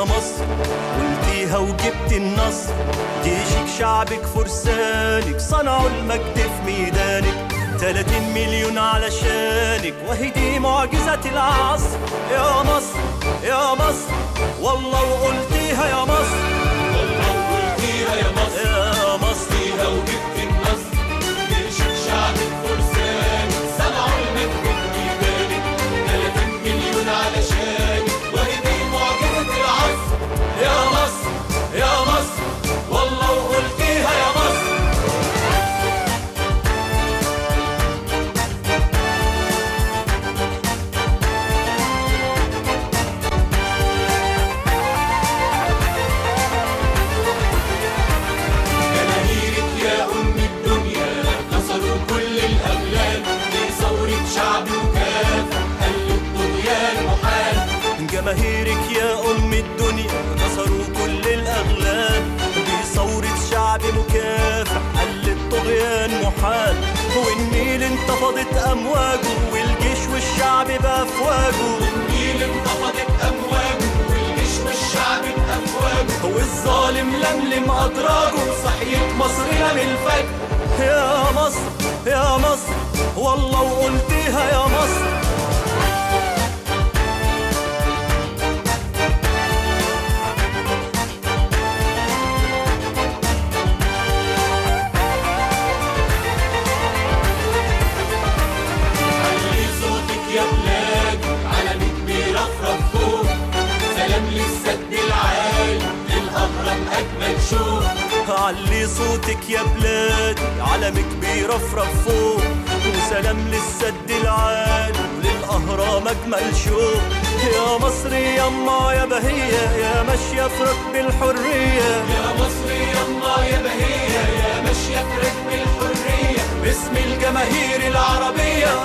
مصر قلتيها وجبت النصر، جيشك شعبك فرسانك صنعوا المجد في ميدانك، 30 مليون علشانك وهي دي معجزة العصر. يا مصر يا مصر والله وقلتيها يا مصر، والله وقلتيها يا مصر، يا مصر فيها وجبت النصر، جيشك شعبك فرسانك صنعوا المجد في ميدانك، 30 مليون علشانك وهي دي معجزة العصر. يا مصر يا مصر والله وقلتيها يا مصر. جماهيرك يا أم الدنيا كسروا كل الأغلال، دي ثورة شعب مكافح خلوا الطغيان محال. جماهيرك يا أم الدنيا كسروا كل الأغلال، دي ثورة شعب مكافح حل الطغيان محال. والنيل انتفضت أمواجه والجيش والشعب بأفواجه، النيل انتفضت أمواجه والجيش والشعب بأفواجه، والظالم لملم أدراجه صحيت مصرنا من الفجر. يا مصر يا مصر والله وقلتيها يا مصر. علي صوتك يا بلاد علمك بيرفرف فوق، سلام للسد العالي للأهرام أجمل شوق. علي صوتك يا بلادي علمك بيرفرف فوق، وسلام للسد العالي وللأهرام أجمل شوق. يا مصر يما يا بهية يا ماشية في ركب الحرية، يا مصر يما يا بهية يا ماشية في ركب الحرية، باسم الجماهير العربية